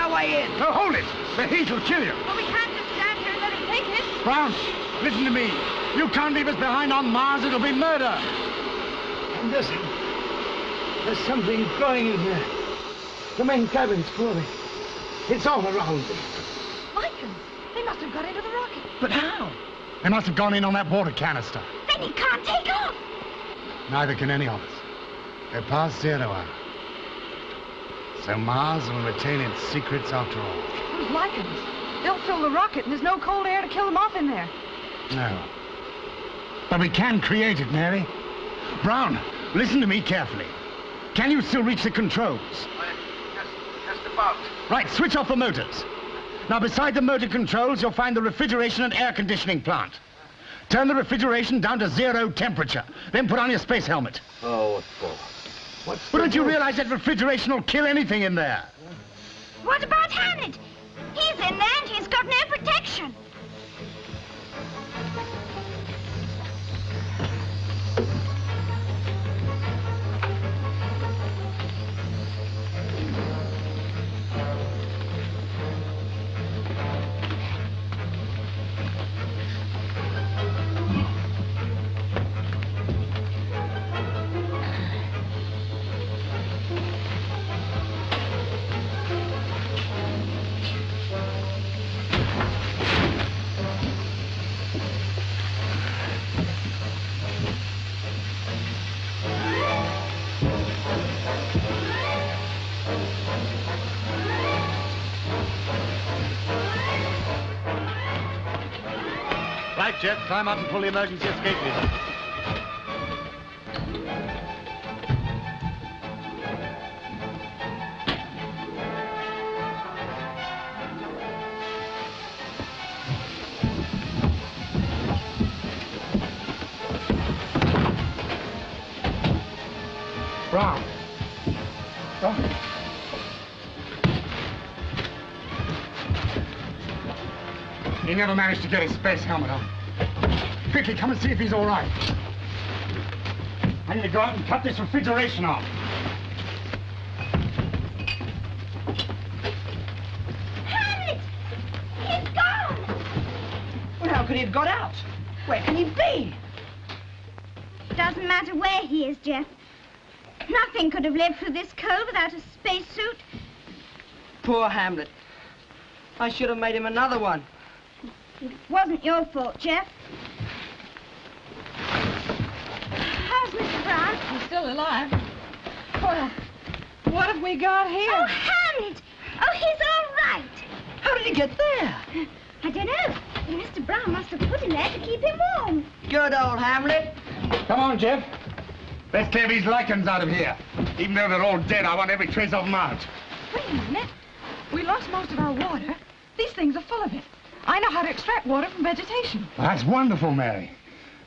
our way in. No, hold it. The heat will kill you. Well, we can't just stand here and let him take it. Brown, listen to me. You can't leave us behind on Mars. It'll be murder. There's something growing in here. The main cabin's crawling. It's all around me. Lichens. They must have got into the rocket. But how? They must have gone in on that water canister. Then he can't take off. Neither can any of us. They're past 0 hour. So Mars will retain its secrets after all. Those lichens. They'll fill the rocket and there's no cold air to kill them off in there. No. But we can create it, Mary. Brown, listen to me carefully. Can you still reach the controls? Just about. Right, switch off the motors. Now, beside the motor controls, you'll find the refrigeration and air conditioning plant. Turn the refrigeration down to 0 temperature. Then put on your space helmet. Oh, what for? But don't you realize that refrigeration will kill anything in there? What about Hamlet? He's in there and he's got no protection. Right, Jet, climb up and pull the emergency escape lever. Brown. Oh. He never managed to get his space helmet on. Quickly, come and see if he's all right. I need to go out and cut this refrigeration off. Hamlet! He's gone! Well, how could he have got out? Where can he be? Doesn't matter where he is, Jeff. Nothing could have lived through this cold without a spacesuit. Poor Hamlet. I should have made him another one. It wasn't your fault, Jeff. How's Mr. Brown? He's still alive. Well, what have we got here? Oh, Hamlet! Oh, he's all right. How did he get there? I don't know. Mr. Brown must have put him there to keep him warm. Good old Hamlet. Come on, Jeff. Let's clear these lichens out of here. Even though they're all dead, I want every trace of them out. Wait a minute. We lost most of our water. These things are full of it. I know how to extract water from vegetation. Well, that's wonderful, Mary.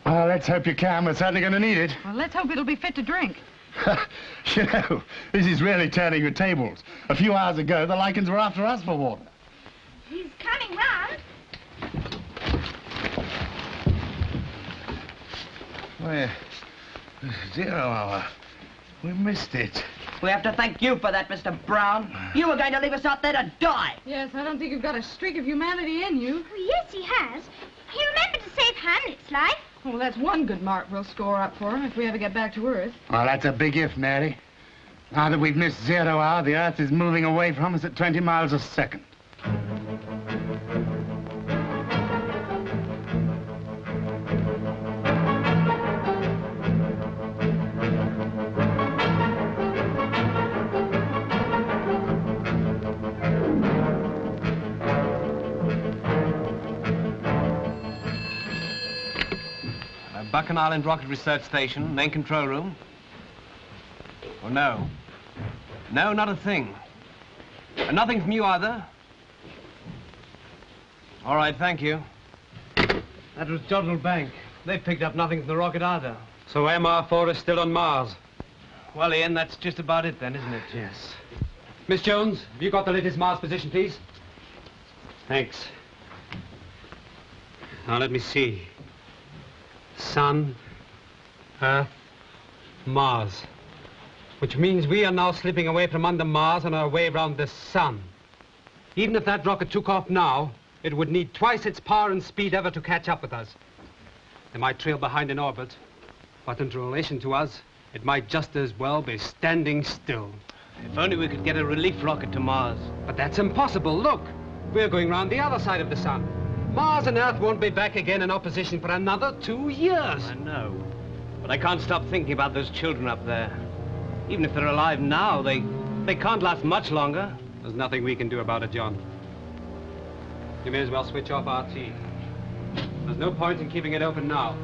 Well, let's hope you can. We're certainly going to need it. Well, let's hope it'll be fit to drink. You know, this is really turning the tables. A few hours ago, the lichens were after us for water. He's coming round. Well, 0 hour. We missed it. We have to thank you for that, Mr. Brown. You were going to leave us out there to die. Yes, I don't think you've got a streak of humanity in you. Oh, yes, he has. He remembered to save Hamlet's life. Well, that's one good mark we'll score up for him if we ever get back to Earth. Well, that's a big if, Mary. Now that we've missed 0 hour, the Earth is moving away from us at 20 miles a second. Buchan Island Rocket Research Station, main control room. Well, no. No, not a thing. And nothing from you either? All right, thank you. That was Jodrell Bank. They picked up nothing from the rocket either. So MR4 is still on Mars? Well, Ian, that's just about it then, isn't it? Yes. Miss Jones, have you got the latest Mars position, please? Thanks. Now, let me see. Sun, Earth, Mars. Which means we are now slipping away from under Mars on our way around the Sun. Even if that rocket took off now, it would need twice its power and speed ever to catch up with us. They might trail behind in orbit, but in relation to us, it might just as well be standing still. If only we could get a relief rocket to Mars. But that's impossible. Look, we're going round the other side of the sun. Mars and Earth won't be back again in opposition for another 2 years. I know. But I can't stop thinking about those children up there. Even if they're alive now, they can't last much longer. There's nothing we can do about it, John. You may as well switch off RT. There's no point in keeping it open now.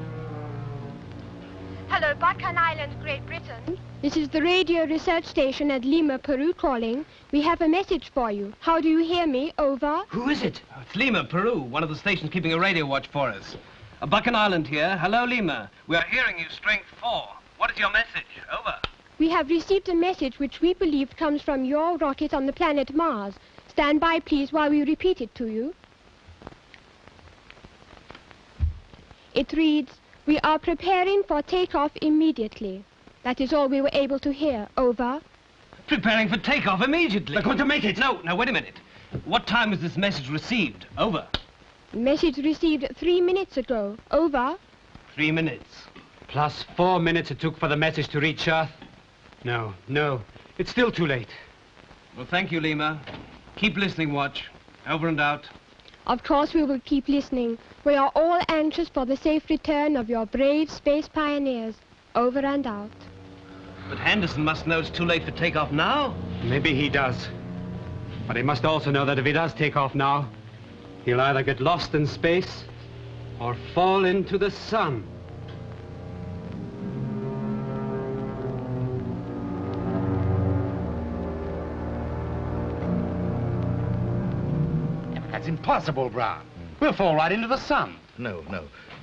Hello, Bacan Island, Great Britain. This is the radio research station at Lima, Peru calling. We have a message for you. How do you hear me? Over. Who is it? Oh, it's Lima, Peru, one of the stations keeping a radio watch for us. Bacan Island here. Hello, Lima. We are hearing you, strength 4. What is your message? Over. We have received a message which we believe comes from your rocket on the planet Mars. Stand by, please, while we repeat it to you. It reads, "We are preparing for takeoff immediately." That is all we were able to hear. Over. Preparing for takeoff immediately. They're going to make it. No, wait a minute. What time was this message received? Over. Message received 3 minutes ago. Over. 3 minutes. Plus 4 minutes it took for the message to reach Earth. No. It's still too late. Well, thank you, Lima. Keep listening, watch. Over and out. Of course we will keep listening. We are all anxious for the safe return of your brave space pioneers. Over and out. But Henderson must know it's too late for takeoff now. Maybe he does. But he must also know that if he does take off now, he'll either get lost in space or fall into the sun. That's impossible, Brown. We'll fall right into the sun. No.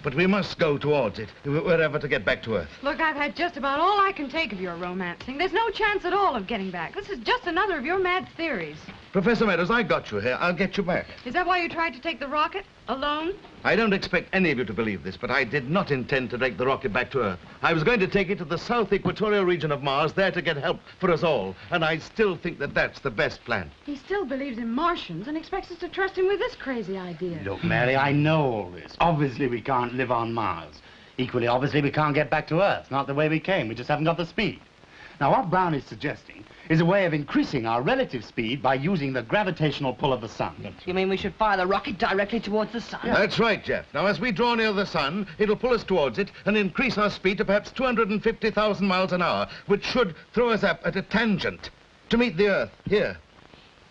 But we must go towards it, if we're ever to get back to Earth. Look, I've had just about all I can take of your romancing. There's no chance at all of getting back. This is just another of your mad theories. Professor Meadows, I got you here. I'll get you back. Is that why you tried to take the rocket? Alone? I don't expect any of you to believe this, but I did not intend to take the rocket back to Earth. I was going to take it to the south equatorial region of Mars, there to get help for us all. And I still think that that's the best plan. He still believes in Martians and expects us to trust him with this crazy idea. Look, Mary, I know all this. Obviously, we can't live on Mars. Equally, obviously, we can't get back to Earth. Not the way we came. We just haven't got the speed. Now, what Brown is suggesting is a way of increasing our relative speed by using the gravitational pull of the sun. You mean we should fire the rocket directly towards the sun? Yeah. That's right, Jeff. Now, as we draw near the sun, it'll pull us towards it and increase our speed to perhaps 250,000 miles an hour, which should throw us up at a tangent to meet the Earth here.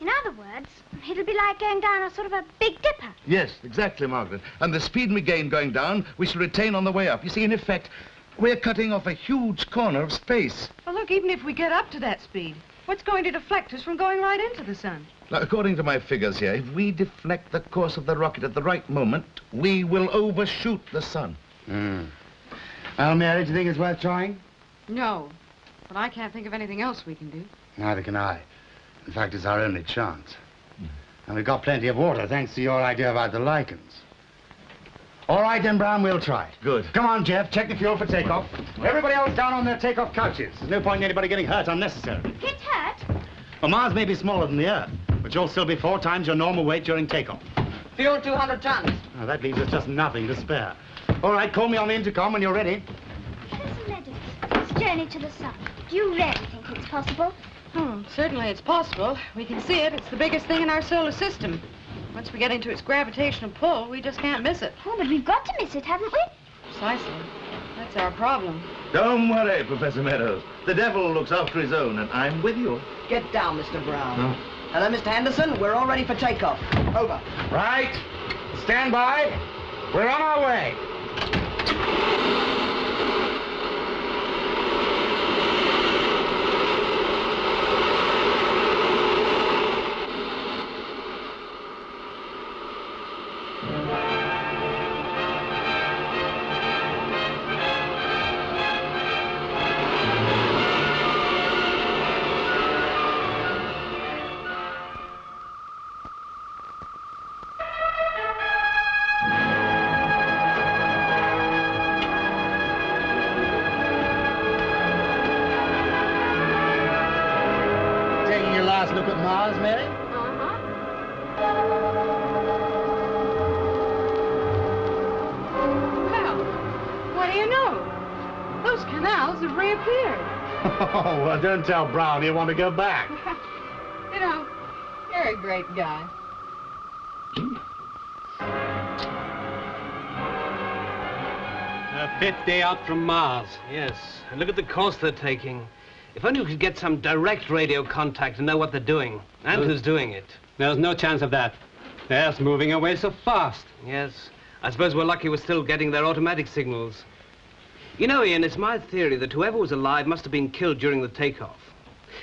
In other words, it'll be like going down a sort of a Big Dipper. Yes, exactly, Margaret. And the speed we gain going down, we shall retain on the way up. You see, in effect, we're cutting off a huge corner of space. Well, look, even if we get up to that speed, what's going to deflect us from going right into the sun? Now, according to my figures here, if we deflect the course of the rocket at the right moment, we will overshoot the sun. Well, Mary, do you think it's worth trying? No, but I can't think of anything else we can do. Neither can I. In fact, it's our only chance. And we've got plenty of water, thanks to your idea about the lichens. All right, then, Brown, we'll try it. Good. Come on, Jeff, check the fuel for takeoff. Everybody else down on their takeoff couches. There's no point in anybody getting hurt unnecessarily. Get hurt? Well, Mars may be smaller than the Earth, but you'll still be 4 times your normal weight during takeoff. Fuel 200 tons. Now, that leaves us just nothing to spare. All right, call me on the intercom when you're ready. Professor Meadows, this journey to the sun, do you really think it's possible? Oh, certainly it's possible. We can see it. It's the biggest thing in our solar system. Once we get into its gravitational pull, we just can't miss it. Oh, but we've got to miss it, haven't we? Precisely. That's our problem. Don't worry, Professor Meadows. The devil looks after his own, and I'm with you. Get down, Mr. Brown. Hello, Mr. Henderson. We're all ready for takeoff. Over. Right. Stand by. We're on our way. those canals have reappeared. Oh, well, don't tell Brown you want to go back. You know, you're a great guy. The 5th day out from Mars. Yes, and look at the course they're taking. If only we could get some direct radio contact and know what they're doing, and who's doing it. There's no chance of that. The Earth's moving away so fast. Yes, I suppose we're lucky we're still getting their automatic signals. You know, Ian, it's my theory that whoever was alive must have been killed during the takeoff.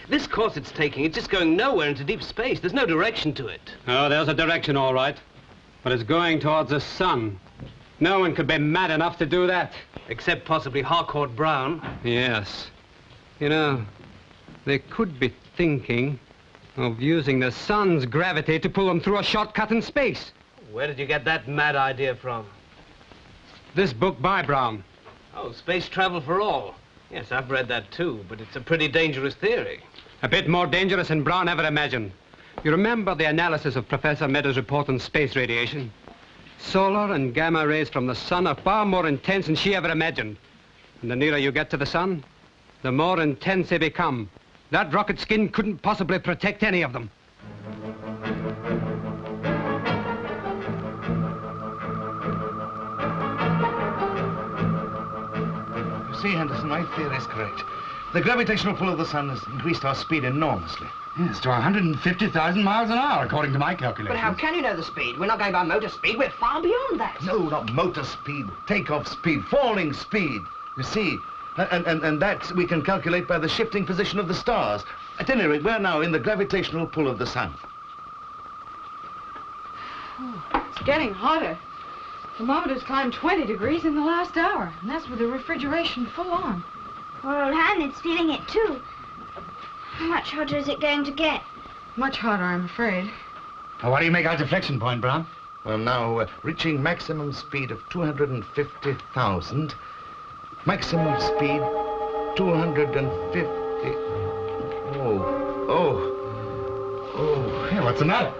This course it's taking, it's just going nowhere into deep space. There's no direction to it. Oh, there's a direction, all right. But it's going towards the sun. No one could be mad enough to do that. Except possibly Harcourt Brown. Yes. You know, they could be thinking of using the sun's gravity to pull them through a shortcut in space. Where did you get that mad idea from? This book by Brown. Oh, Space Travel for All. Yes, I've read that too, but it's a pretty dangerous theory. A bit more dangerous than Brown ever imagined. You remember the analysis of Professor Meadows' report on space radiation? Solar and gamma rays from the sun are far more intense than she ever imagined. And the nearer you get to the sun, the more intense they become. That rocket skin couldn't possibly protect any of them. You see, Henderson, my theory is correct. The gravitational pull of the sun has increased our speed enormously. Yes, to 150,000 miles an hour, according to my calculations. But how can you know the speed? We're not going by motor speed. We're far beyond that. No, not motor speed, takeoff speed, falling speed. You see, and that we can calculate by the shifting position of the stars. At any rate, we're now in the gravitational pull of the sun. Oh, it's getting hotter. Thermometers climbed 20 degrees in the last hour, and that's with the refrigeration full on. Poor old Hanlon's feeling it too. How much hotter is it going to get? Much hotter, I'm afraid. Well, what do you make our deflection point, Brown? Well, now, reaching maximum speed of 250,000. Maximum speed, 250... Oh. Hey, what's the matter?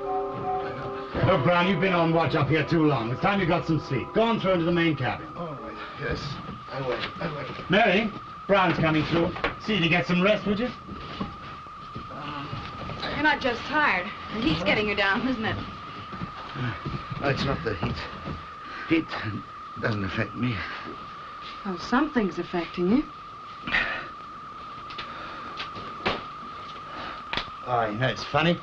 Oh, Brown, you've been on watch up here too long. It's time you got some sleep. Go on through into the main cabin. All right, yes. I will. Mary, Brown's coming through. See to get some rest, would you? You're not just tired. The heat's getting you down, isn't it? No, it's not the heat. Heat doesn't affect me. Well, something's affecting you. Oh, you know, it's funny.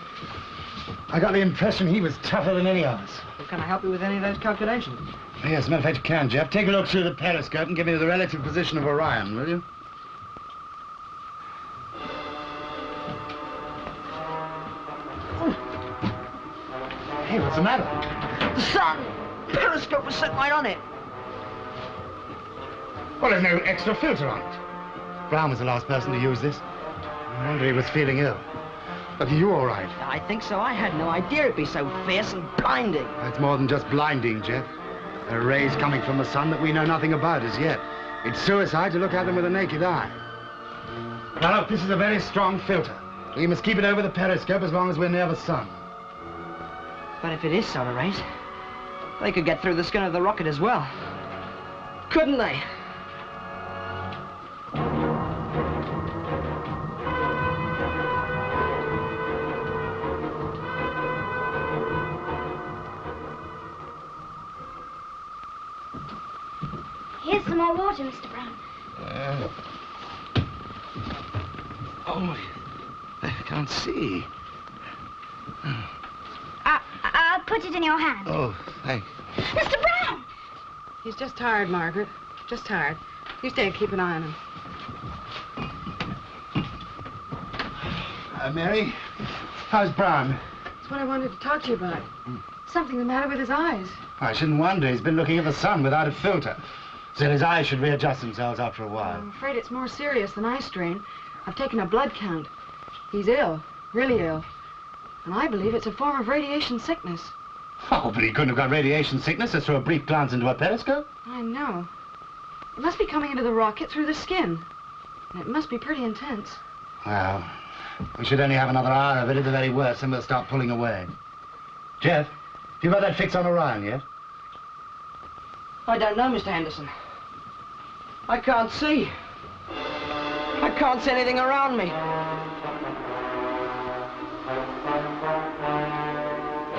I got the impression he was tougher than any of us. Well, can I help you with any of those calculations? Yes, as a matter of fact, you can, Jeff. Take a look through the periscope and give me the relative position of Orion, will you? Hey, what's the matter? The sun! The periscope was set right on it. Well, there's no extra filter on it. Brown was the last person to use this. I wonder he was feeling ill. Look, are you all right? I think so. I had no idea it'd be so fierce and blinding. It's more than just blinding, Jeff. There are rays coming from the sun that we know nothing about as yet. It's suicide to look at them with the naked eye. Now, look, this is a very strong filter. We must keep it over the periscope as long as we're near the sun. But if it is solar rays, they could get through the skin of the rocket as well. Couldn't they? Here's some more water, Mr. Brown. Oh, I can't see. I'll put it in your hand. Oh, thanks. Mr. Brown! He's just tired, Margaret. Just tired. You stay and keep an eye on him. Mary, how's Brown? That's what I wanted to talk to you about. Something the matter with his eyes. I shouldn't wonder. He's been looking at the sun without a filter. So his eyes should readjust themselves after a while. I'm afraid it's more serious than eye strain. I've taken a blood count. He's ill, really ill. And I believe it's a form of radiation sickness. Oh, but he couldn't have got radiation sickness just through a brief glance into a periscope. I know. It must be coming into the rocket through the skin. And it must be pretty intense. Well, we should only have another hour of it at the very worst, and we'll start pulling away. Jeff, you got that fix on Orion yet? I don't know, Mr. Henderson. I can't see. I can't see anything around me.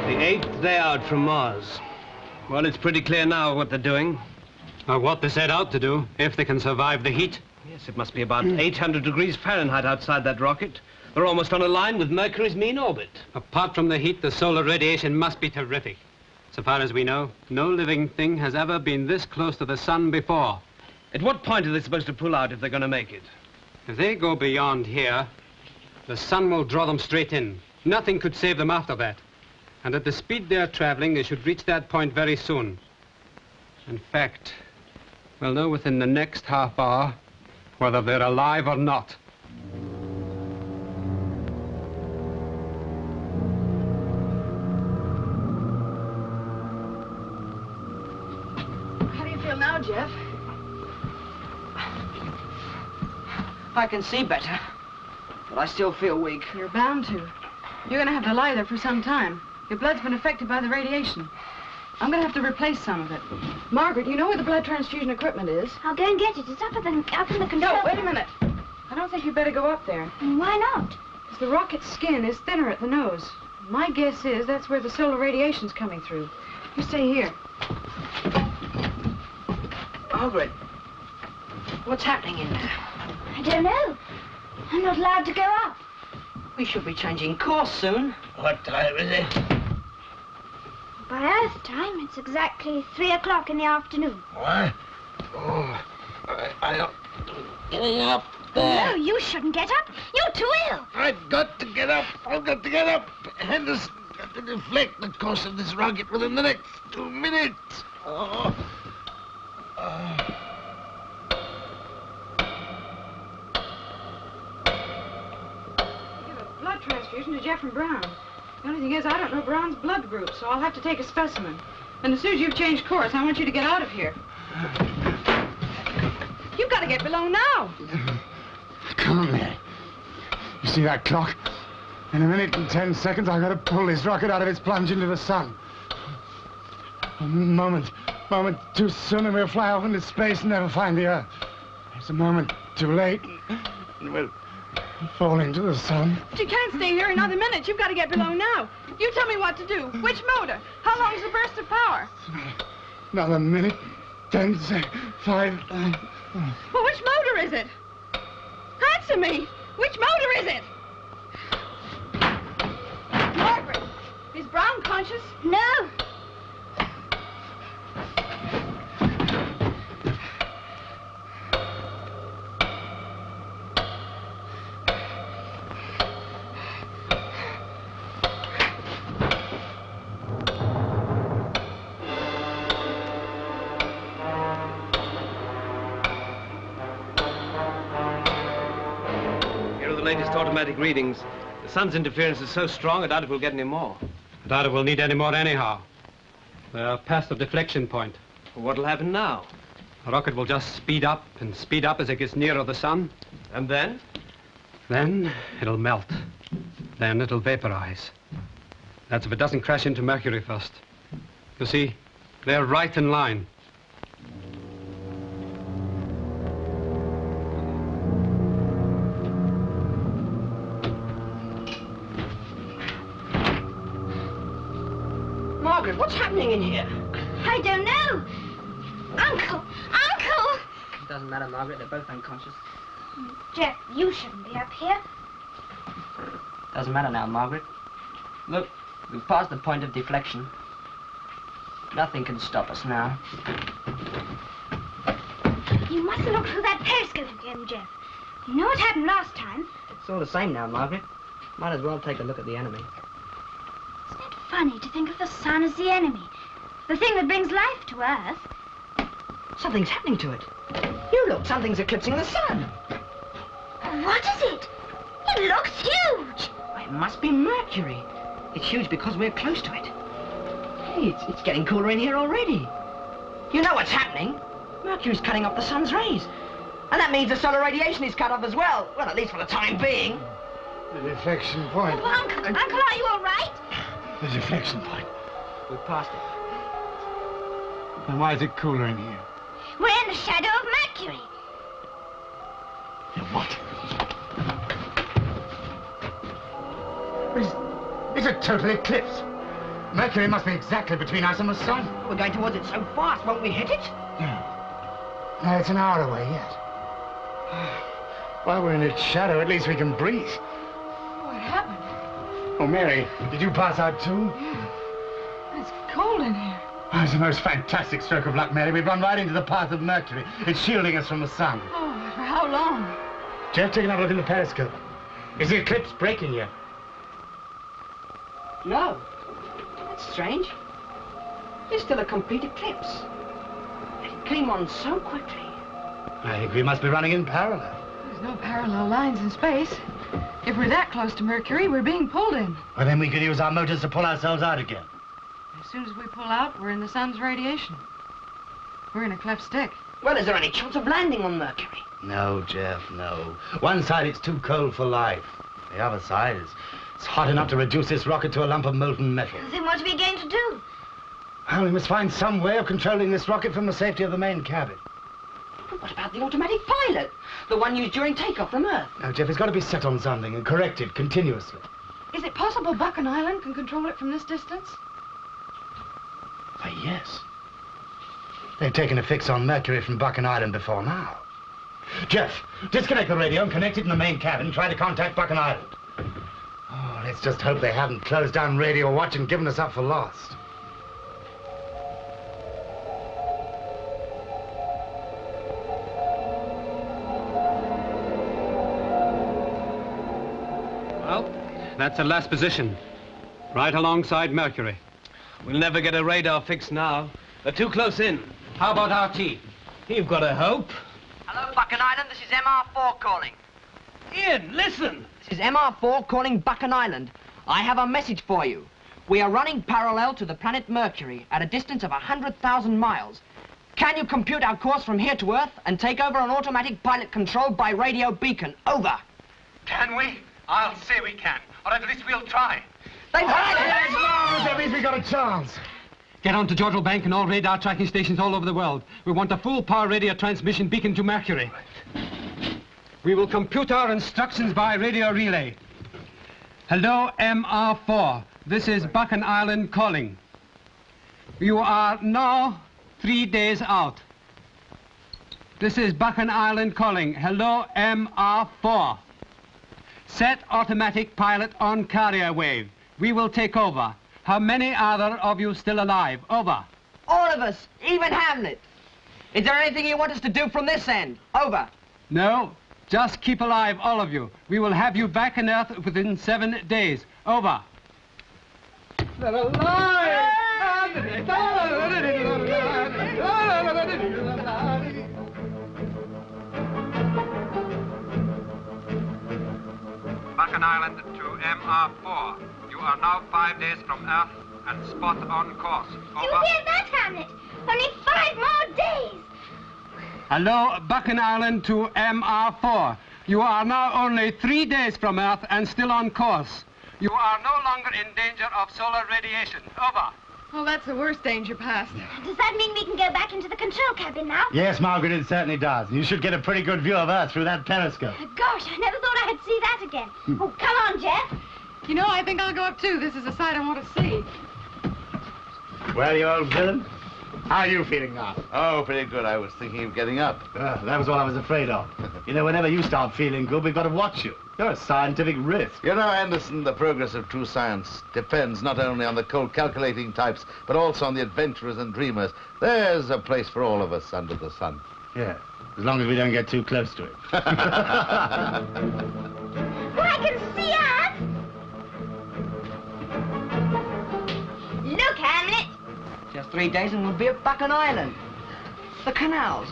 The 8th day out from Mars. Well, it's pretty clear now what they're doing. What they set out to do, if they can survive the heat. Yes, it must be about 800 degrees Fahrenheit outside that rocket. They're almost on a line with Mercury's mean orbit. Apart from the heat, the solar radiation must be terrific. So far as we know, no living thing has ever been this close to the sun before. At what point are they supposed to pull out if they're going to make it? If they go beyond here, the sun will draw them straight in. Nothing could save them after that. And at the speed they're traveling, they should reach that point very soon. In fact, we'll know within the next half hour whether they're alive or not. How do you feel now, Jeff? I can see better, but I still feel weak. You're bound to. You're going to have to lie there for some time. Your blood's been affected by the radiation. I'm going to have to replace some of it. Margaret, you know where the blood transfusion equipment is? I'll go and get it. It's up in the control. No, wait a minute. I don't think you'd better go up there. Why not? Because the rocket's skin is thinner at the nose. My guess is that's where the solar radiation's coming through. You stay here. Margaret, what's happening in there? I don't know. I'm not allowed to go up. We should be changing course soon. What time is it? By Earth time, it's exactly 3 o'clock in the afternoon. What? Oh, I don't... Getting up there. No, you shouldn't get up. You're too ill. I've got to get up. I've got to get up. Henderson got to deflect the course of this rocket within the next 2 minutes. Oh. Give a blood transfusion to Jeff and Brown. The only thing is, I don't know Brown's blood group, so I'll have to take a specimen. And as soon as you've changed course, I want you to get out of here. You've got to get below now. Come on, Mary. You see that clock? In a minute and 10 seconds, I've got to pull this rocket out of its plunge into the sun. A moment too soon, and we'll fly off into space and never find the Earth. It's a moment too late, and we'll fall into the sun. But you can't stay here another minute. You've got to get below now. You tell me what to do. Which motor? How long's the burst of power? Another minute, 10 seconds, 5... Well, which motor is it? Answer me. Which motor is it? Margaret, is Brown conscious? No. Latest automatic readings. The sun's interference is so strong, I doubt if we'll get any more. I doubt it will need any more anyhow. They're past the deflection point. Well, what'll happen now? The rocket will just speed up and speed up as it gets nearer the sun. And then? Then it'll melt. Then it'll vaporize. That's if it doesn't crash into Mercury first. You see, they're right in line. Margaret, what's happening in here? I don't know. Uncle! Uncle! It doesn't matter, Margaret. They're both unconscious. Jeff, you shouldn't be up here. Doesn't matter now, Margaret. Look, we've passed the point of deflection. Nothing can stop us now. You mustn't look through that periscope again, Jeff. You know what happened last time? It's all the same now, Margaret. Might as well take a look at the enemy. Isn't it funny to think of the sun as the enemy? The thing that brings life to Earth. Something's happening to it. You look, something's eclipsing the sun. What is it? It looks huge. It must be Mercury. It's huge because we're close to it. Hey, it's getting cooler in here already. You know what's happening? Mercury's cutting off the sun's rays. And that means the solar radiation is cut off as well. Well, at least for the time being. The deflection point. Oh, Uncle, are you all right? The deflection point. We've passed it. And why is it cooler in here? We're in the shadow of Mercury. What? It's a total eclipse. Mercury must be exactly between us and the sun. We're going towards it so fast, won't we hit it? No, it's an hour away yet. While we're in its shadow, at least we can breathe. What happened? Oh, Mary, did you pass out too? Yeah. It's cold in here. Oh, it's the most fantastic stroke of luck, Mary. We've run right into the path of Mercury. It's shielding us from the sun. Oh, for how long? Jeff, take another look in the periscope. Is the eclipse breaking yet? No. That's strange. It's still a complete eclipse. It came on so quickly. I think we must be running in parallel. There's no parallel lines in space. If we're that close to Mercury, we're being pulled in. Well, then we could use our motors to pull ourselves out again. As soon as we pull out, we're in the sun's radiation. We're in a cleft stick. Well, is there any chance of landing on Mercury? No, Jeff, no. One side, it's too cold for life. The other side is it's hot enough to reduce this rocket to a lump of molten metal. Then what are we going to do? Well, we must find some way of controlling this rocket from the safety of the main cabin. But what about the automatic pilot? The one used during takeoff from Earth? No, Jeff, it's got to be set on something and corrected continuously. Is it possible Buchan Island can control it from this distance? Why, yes. They've taken a fix on Mercury from Buchan Island before now. Jeff, disconnect the radio and connect it in the main cabin and try to contact Buchan Island. Oh, let's just hope they haven't closed down Radio Watch and given us up for lost. Well, that's the last position. Right alongside Mercury. We'll never get a radar fix now. They're too close in. How about RT? You've got a hope. Hello, Buchan Island. This is MR4 calling. Ian, listen! This is MR4 calling Buchan Island. I have a message for you. We are running parallel to the planet Mercury at a distance of 100,000 miles. Can you compute our course from here to Earth and take over an automatic pilot controlled by radio beacon? Over. Can we? I'll say we can. Or at least we'll try. They've heard it! That means we got a chance. Get on to Jodrell Bank and all radar tracking stations all over the world. We want a full power radio transmission beacon to Mercury. We will compute our instructions by radio relay. Hello, MR4. This is Buchan Island calling. You are now 3 days out. This is Buchan Island calling. Hello, MR4. Set automatic pilot on carrier wave. We will take over. How many other of you still alive? Over. All of us, even Hamlet. Is there anything you want us to do from this end? Over. No, just keep alive, all of you. We will have you back on Earth within 7 days. Over. They're alive! Buchan Island to MR4. You are now 5 days from Earth and spot on course. Do you hear that, Hamlet? Only 5 more days. Hello, Buchan Island to MR4. You are now only 3 days from Earth and still on course. You are no longer in danger of solar radiation. Over. Well, that's the worst danger past. Does that mean we can go back into the control cabin now? Yes, Margaret, it certainly does. You should get a pretty good view of Earth through that periscope. Gosh, I never thought I'd see that again. Oh, come on, Jeff. You know, I think I'll go up too. This is a sight I want to see. Well, you old villain, how are you feeling now? Oh, pretty good. I was thinking of getting up. That was what I was afraid of. You know, whenever you start feeling good, we've got to watch you. You're a scientific risk. You know, Anderson, the progress of true science depends not only on the cold calculating types, but also on the adventurers and dreamers. There's a place for all of us under the sun. Yeah, as long as we don't get too close to it. Well, I can see us. Look, Hamlet. Just 3 days and we'll be at Buchan Island. The canals.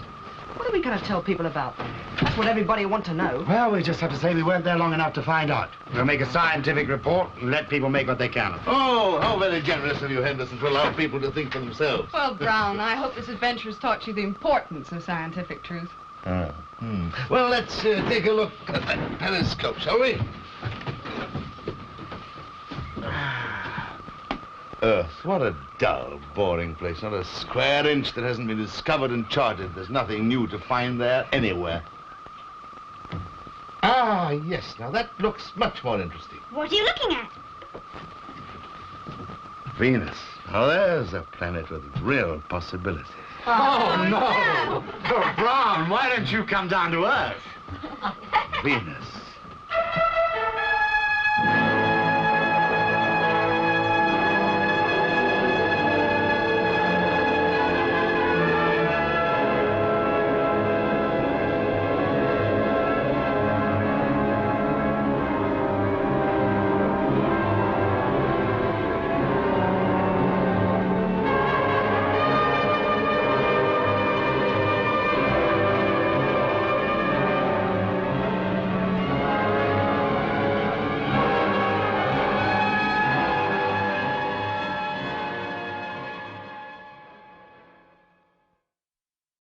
What are we going to tell people about them? That's what everybody wants to know. Well, we just have to say we weren't there long enough to find out. We'll make a scientific report and let people make what they can of it. Oh, how very generous of you, Henderson, to allow people to think for themselves. Well, Brown, I hope this adventure has taught you the importance of scientific truth. Well, let's take a look at that periscope, shall we? Earth, what a dull, boring place. Not a square inch that hasn't been discovered and charted. There's nothing new to find there anywhere. Ah, yes. Now, that looks much more interesting. What are you looking at? Venus. Now, there's a planet with real possibilities. Oh, no! Oh, Brown, why don't you come down to Earth? Venus.